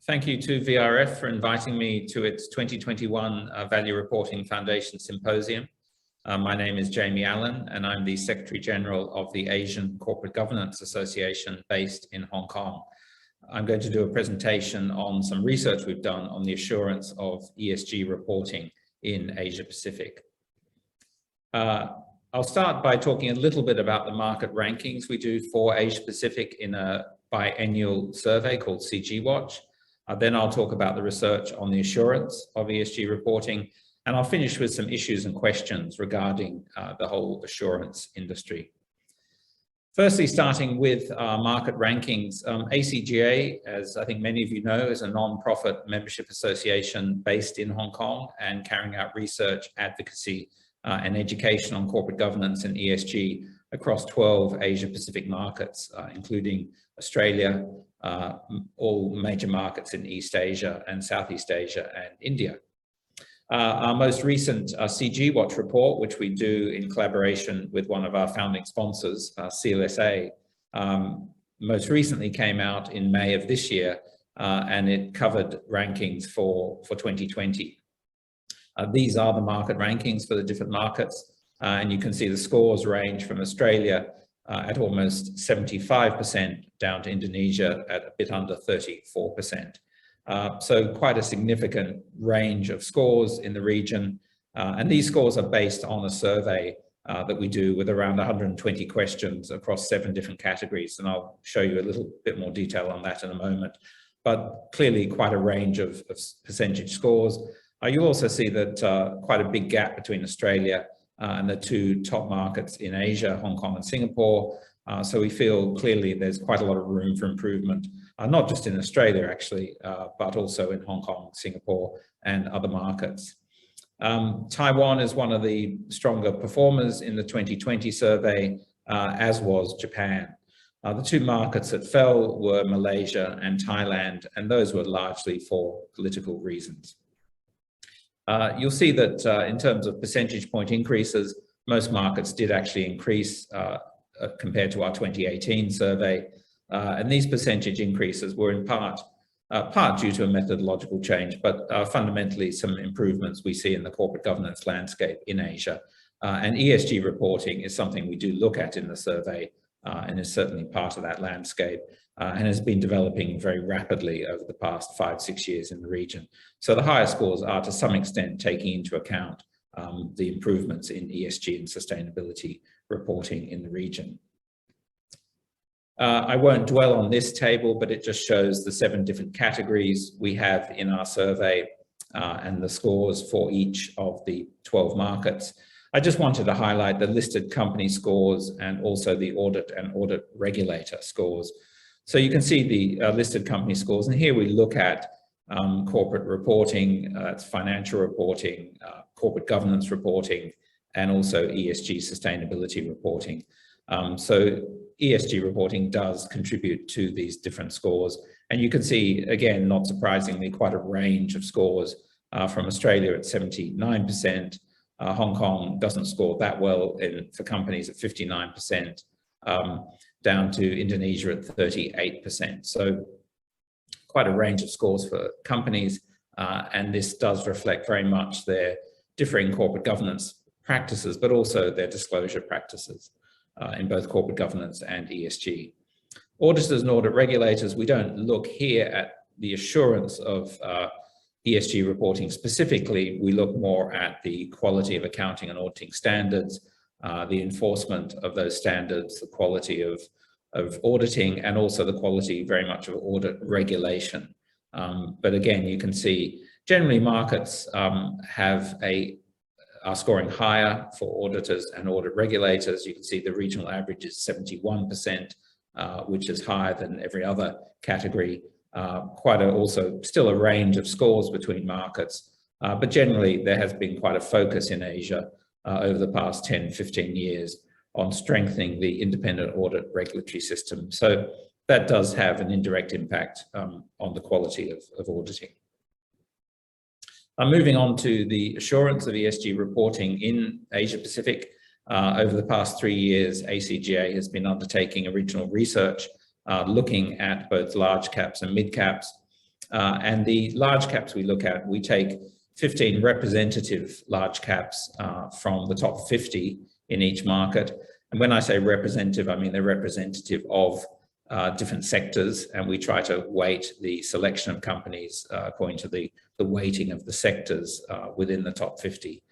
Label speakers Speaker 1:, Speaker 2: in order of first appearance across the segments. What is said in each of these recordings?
Speaker 1: Thank you to VRF for inviting me to its 2021 Value Reporting Foundation Symposium. My name is Jamie Allen, and I'm the Secretary General of the Asian Corporate Governance Association based in Hong Kong. I'm going to do a presentation on some research we've done on the assurance of ESG reporting in Asia Pacific. I'll start by talking a little bit about the market rankings we do for Asia Pacific in a biannual survey called CG Watch. Then I'll talk about the research on the assurance of ESG reporting, and I'll finish with some issues and questions regarding the whole assurance industry. Firstly, starting with market rankings, ACGA, as I think many of you know, is a non-profit membership association based in Hong Kong and carrying out research, advocacy, and education on corporate governance and ESG across 12 Asia Pacific markets, including Australia, all major markets in East Asia and Southeast Asia and India. Our most recent CG Watch report, which we do in collaboration with one of our founding sponsors, CLSA, most recently came out in May of this year, and it covered rankings for 2020. These are the market rankings for the different markets, and you can see the scores range from Australia at almost 75% down to Indonesia at a bit under 34%. So quite a significant range of scores in the region. And these scores are based on a survey that we do with around 120 questions across 7 different categories. And I'll show you a little bit more detail on that in a moment. But clearly quite a range of percentage scores. You also see that quite a big gap between Australia and the 2 top markets in Asia, Hong Kong and Singapore. So we feel clearly there's quite a lot of room for improvement, not just in Australia actually, but also in Hong Kong, Singapore and other markets. Taiwan is one of the stronger performers in the 2020 survey, as was Japan. The 2 markets that fell were Malaysia and Thailand, and those were largely for political reasons. You'll see that in terms of percentage point increases, most markets did actually increase compared to our 2018 survey. And these percentage increases were in part due to a methodological change, but fundamentally some improvements we see in the corporate governance landscape in Asia. And ESG reporting is something we do look at in the survey and is certainly part of that landscape. And has been developing very rapidly over the past 5-6 years in the region. So the higher scores are to some extent taking into account the improvements in ESG and sustainability reporting in the region. I won't dwell on this table, but it just shows the 7 different categories we have in our survey and the scores for each of the 12 markets. I just wanted to highlight the listed company scores and also the audit and audit regulator scores. So you can see the listed company scores, and here we look at corporate reporting, financial reporting, corporate governance reporting, and also ESG sustainability reporting. So ESG reporting does contribute to these different scores. And you can see, again, not surprisingly, quite a range of scores from Australia at 79%. Hong Kong doesn't score that well for companies at 59%. Down to Indonesia at 38%. So quite a range of scores for companies, and this does reflect very much their differing corporate governance practices, but also their disclosure practices in both corporate governance and ESG. Auditors and audit regulators, we don't look here at the assurance of ESG reporting specifically. We look more at the quality of accounting and auditing standards, the enforcement of those standards, the quality of auditing, and also the quality very much of audit regulation. But again, you can see generally markets are scoring higher for auditors and audit regulators. You can see the regional average is 71%, which is higher than every other category. Also still a range of scores between markets, but generally there has been quite a focus in Asia over the past 10-15 years on strengthening the independent audit regulatory system. So that does have an indirect impact on the quality of auditing. Moving on to the assurance of ESG reporting in Asia Pacific. Over the past 3 years, ACGA has been undertaking original research looking at both large caps and mid caps. And the large caps we look at, we take 15 representative large caps from the top 50 in each market. And when I say representative, I mean they're representative of different sectors, and we try to weight the selection of companies according to the weighting of the sectors within the top 50.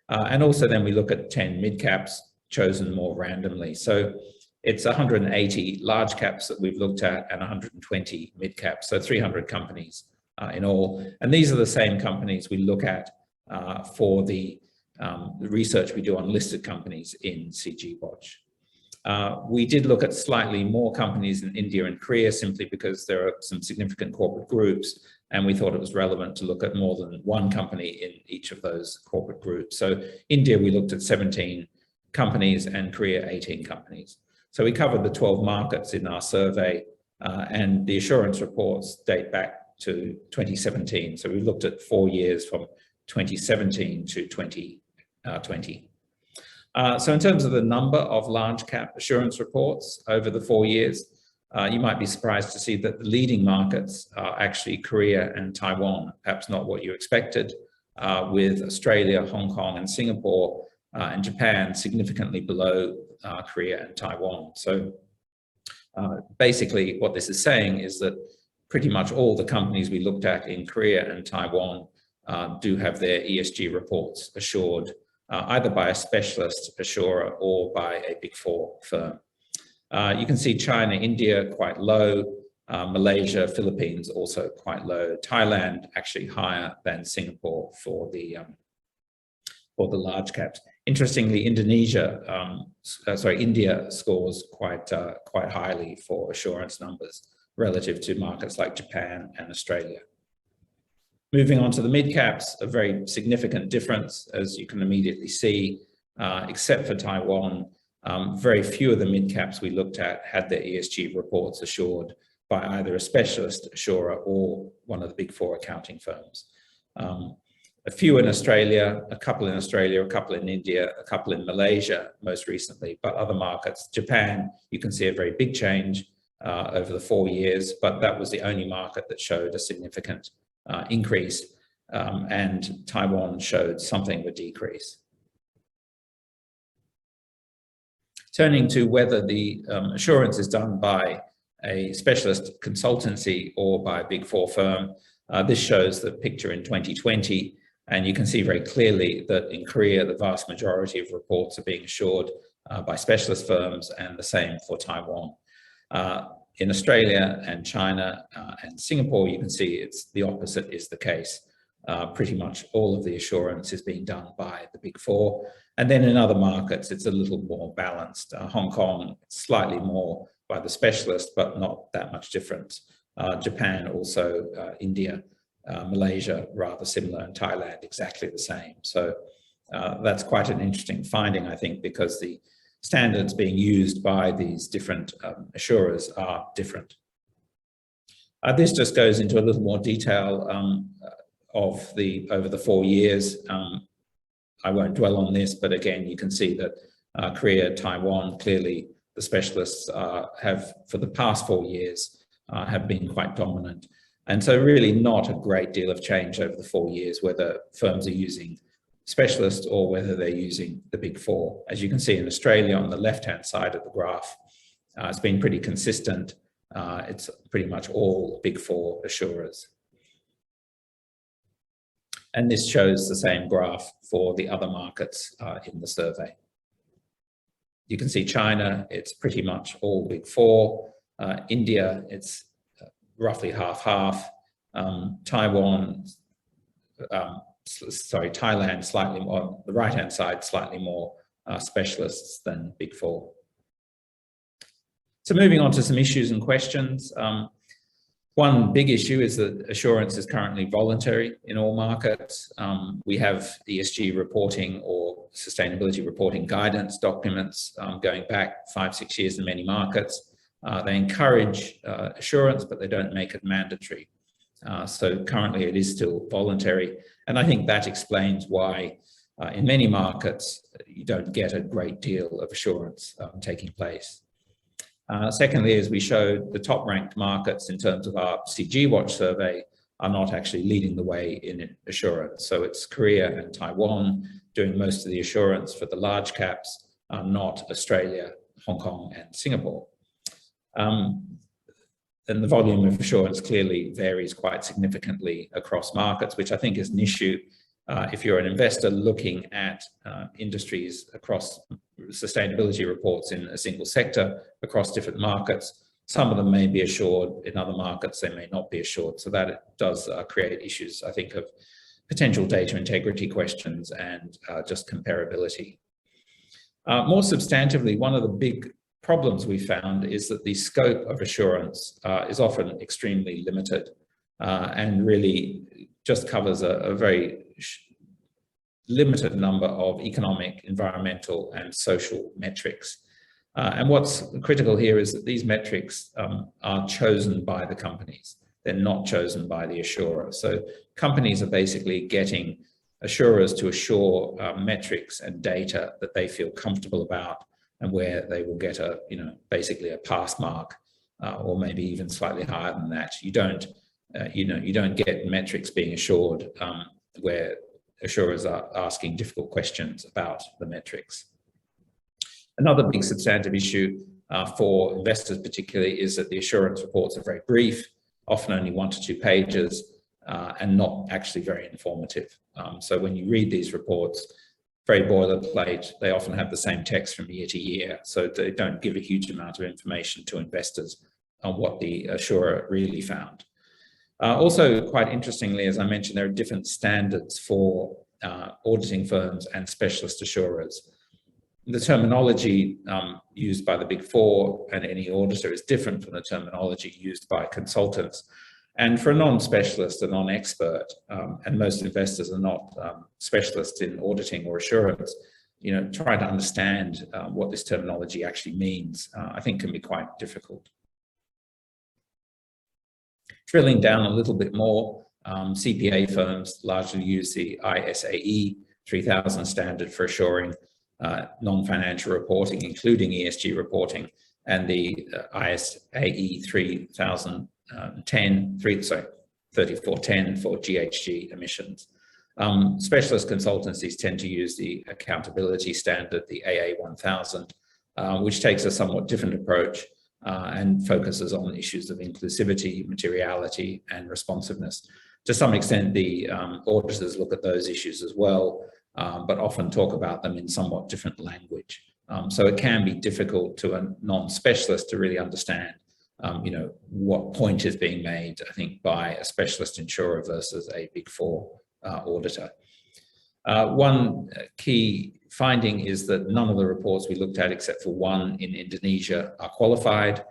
Speaker 1: And also then we look at 10 mid caps chosen more randomly. So it's 180 large caps that we've looked at and 120 mid caps, so 300 companies in all. And these are the same companies we look at for the research we do on listed companies in CG Watch. We did look at slightly more companies in India and Korea simply because there are some significant corporate groups, and we thought it was relevant to look at more than one company in each of those corporate groups. So India, we looked at 17 companies, and Korea, 18 companies. So we covered the 12 markets in our survey, and the assurance reports date back to 2017. So we looked at 4 years from 2017 to 2020. So in terms of the number of large cap assurance reports over the 4 years, you might be surprised to see that the leading markets are actually Korea and Taiwan, perhaps not what you expected, with Australia, Hong Kong, and Singapore and Japan significantly below Korea and Taiwan. So basically what this is saying is that pretty much all the companies we looked at in Korea and Taiwan do have their ESG reports assured either by a specialist assurer or by a Big Four firm. You can see China, India quite low, Malaysia, Philippines also quite low, Thailand actually higher than Singapore for the large caps. Interestingly, India scores quite highly for assurance numbers relative to markets like Japan and Australia. Moving on to the mid caps, a very significant difference, as you can immediately see, except for Taiwan. Very few of the mid caps we looked at had their ESG reports assured by either a specialist assurer or one of the Big Four accounting firms. A few in Australia, a couple in Australia, a couple in India, a couple in Malaysia most recently, but other markets, Japan, you can see a very big change over the 4 years, but that was the only market that showed a significant increase, and Taiwan showed something of a decrease. Turning to whether the assurance is done by a specialist consultancy or by a Big Four firm, this shows the picture in 2020, and you can see very clearly that in Korea, the vast majority of reports are being assured by specialist firms, and the same for Taiwan. In Australia and China and Singapore, you can see it's the opposite is the case. Pretty much all of the assurance is being done by the Big Four. And then in other markets, it's a little more balanced. Hong Kong, slightly more by the specialist, but not that much difference. Japan also, India, Malaysia, rather similar, and Thailand, exactly the same. So that's quite an interesting finding, I think, because the standards being used by these different assurers are different. This just goes into a little more detail of over the 4 years. I won't dwell on this, but again, you can see that Korea, Taiwan, clearly the specialists have, for the past 4 years, have been quite dominant. And so really not a great deal of change over the 4 years, whether firms are using specialists or whether they're using the Big Four. As you can see in Australia on the left-hand side of the graph, it's been pretty consistent. It's pretty much all Big Four assurers. And this shows the same graph for the other markets in the survey. You can see China, it's pretty much all Big Four. India, it's roughly half-half. Thailand, slightly more, on the right-hand side, slightly more specialists than Big Four. So moving on to some issues and questions. One big issue is that assurance is currently voluntary in all markets. We have ESG reporting or sustainability reporting guidance documents going back 5-6 years in many markets. They encourage assurance, but they don't make it mandatory. So currently it is still voluntary. And I think that explains why in many markets you don't get a great deal of assurance taking place. Secondly, as we showed, the top ranked markets in terms of our CG Watch survey are not actually leading the way in assurance. So it's Korea and Taiwan doing most of the assurance for the large caps, not Australia, Hong Kong, and Singapore. And the volume of assurance clearly varies quite significantly across markets, which I think is an issue if you're an investor looking at industries across sustainability reports in a single sector across different markets. Some of them may be assured, in other markets they may not be assured. So that does create issues, I think, of potential data integrity questions and just comparability. More substantively, one of the big problems we found is that the scope of assurance is often extremely limited and really just covers a very limited number of economic, environmental, and social metrics. And what's critical here is that these metrics are chosen by the companies. They're not chosen by the assurer. So companies are basically getting assurers to assure metrics and data that they feel comfortable about, and where they will get a, basically a pass mark, or maybe even slightly higher than that. You don't get metrics being assured where assurers are asking difficult questions about the metrics. Another big substantive issue for investors particularly is that the assurance reports are very brief, often only 1 to 2 pages, and not actually very informative. So when you read these reports, very boilerplate, they often have the same text from year to year, so they don't give a huge amount of information to investors on what the assurer really found. Also, quite interestingly, as I mentioned, there are different standards for auditing firms and specialist assurers. The terminology used by the Big Four and any auditor is different from the terminology used by consultants. And for a non-specialist, a non-expert, and most investors are not specialists in auditing or assurance, trying to understand what this terminology actually means, I think can be quite difficult. Drilling down a little bit more, CPA firms largely use the ISAE 3000 standard for assuring non-financial reporting, including ESG reporting, and the ISAE 3410 for GHG emissions. Specialist consultancies tend to use the accountability standard, the AA 1000, which takes a somewhat different approach and focuses on issues of inclusivity, materiality, and responsiveness. To some extent, the auditors look at those issues as well, but often talk about them in somewhat different language. So it can be difficult to a non-specialist to really understand what point is being made, I think, by a specialist insurer versus a Big Four auditor. One key finding is that none of the reports we looked at, except for one in Indonesia, are qualified.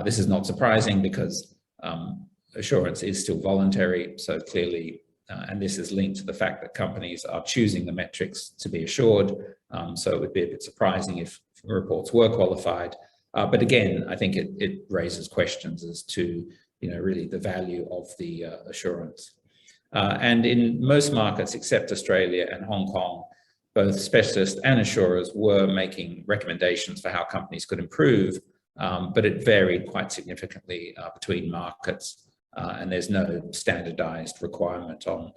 Speaker 1: This is not surprising because assurance is still voluntary, so clearly, and this is linked to the fact that companies are choosing the metrics to be assured, so it would be a bit surprising if reports were qualified. But again, I think it raises questions as to, really the value of the assurance. And in most markets, except Australia and Hong Kong, both specialists and assurers were making recommendations for how companies could improve, but it varied quite significantly between markets, and there's no standardized requirement on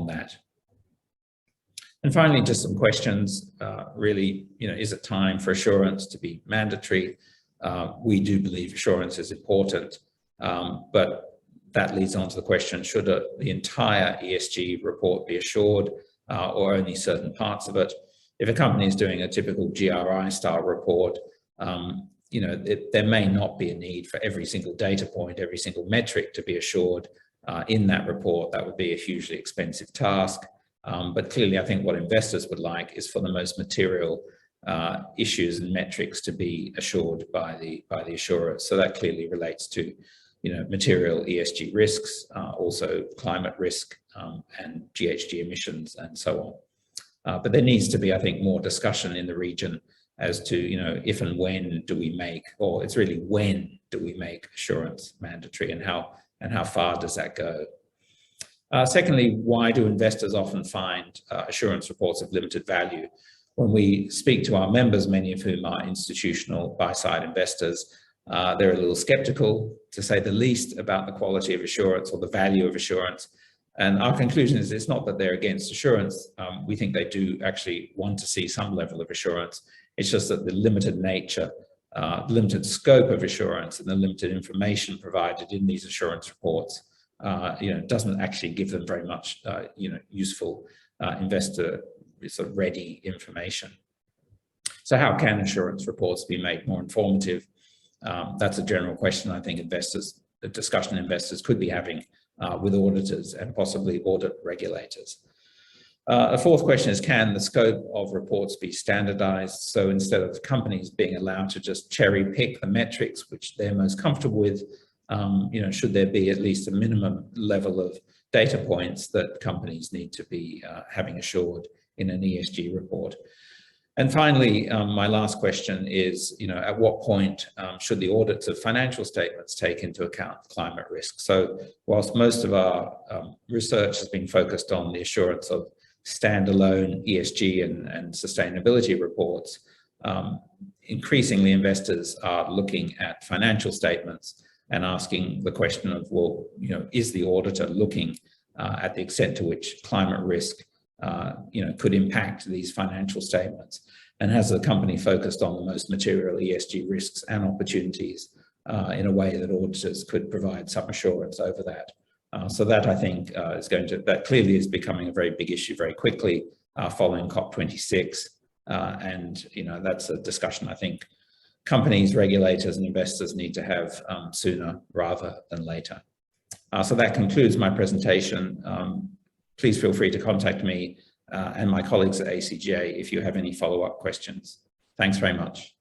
Speaker 1: that. And finally, just some questions. Really, is it time for assurance to be mandatory? We do believe assurance is important, but that leads on to the question, should the entire ESG report be assured or only certain parts of it? If a company is doing a typical GRI style report, there may not be a need for every single data point, every single metric to be assured in that report. That would be a hugely expensive task. But clearly, I think what investors would like is for the most material issues and metrics to be assured by the assurer. So that clearly relates to material ESG risks, also climate risk, and GHG emissions, and so on. But there needs to be, I think, more discussion in the region as to, if and when do we make, or it's really when do we make assurance mandatory, and how far does that go? Secondly, why do investors often find assurance reports of limited value? When we speak to our members, many of whom are institutional buy-side investors, They're a little skeptical, to say the least, about the quality of assurance or the value of assurance. And our conclusion is it's not that they're against assurance. We think they do actually want to see some level of assurance. It's just that the limited nature, limited scope of assurance and the limited information provided in these assurance reports, doesn't actually give them very much, useful investor sort of ready information. So how can assurance reports be made more informative? That's a general question I think the discussion investors could be having with auditors and possibly audit regulators. A fourth question is, can the scope of reports be standardized? So instead of companies being allowed to just cherry pick the metrics which they're most comfortable with, should there be at least a minimum level of data points that companies need to be having assured in an ESG report? And finally, my last question is, at what point should the audits of financial statements take into account climate risk? So whilst most of our research has been focused on the assurance of standalone ESG and sustainability reports, increasingly investors are looking at financial statements and asking the question of, well, is the auditor looking at the extent to which climate risk could impact these financial statements? And has the company focused on the most material ESG risks and opportunities in a way that auditors could provide some assurance over that? So that, I think, that clearly is becoming a very big issue very quickly following COP26. And that's a discussion I think companies, regulators, and investors need to have sooner rather than later. So that concludes my presentation. Please feel free to contact me and my colleagues at ACGA if you have any follow-up questions. Thanks very much.